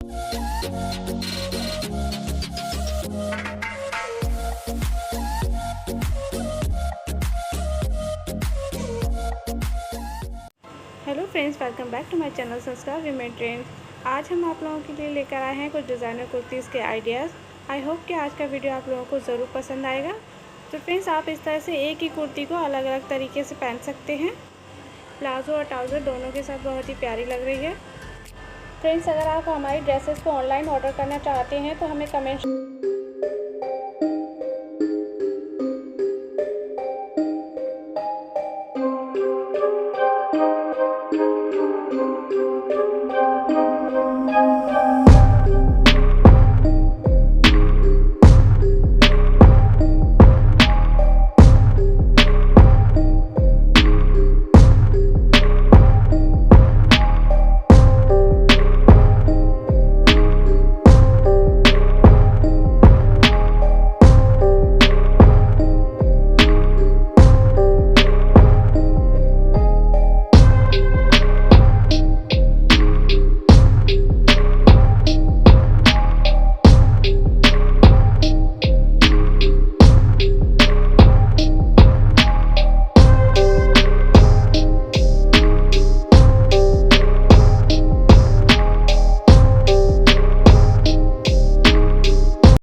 Hello friends, welcome back to my channel Sanskar remade trend. आज हम आप लोगों के लिए लेकर आए हैं कुछ डिज़ाइनर कुर्तीज़ के आइडियाज़। आई होप कि आज का वीडियो आप लोगों को ज़रूर पसंद आएगा। तो फ्रेंड्स, आप इस तरह से एक ही कुर्ती को अलग अलग तरीके से पहन सकते हैं। प्लाजो और ट्राउज़र दोनों के साथ बहुत ही प्यारी लग रही है। फ्रेंड्स, अगर आप हमारी ड्रेसेस को ऑनलाइन ऑर्डर करना चाहते हैं तो हमें कमेंट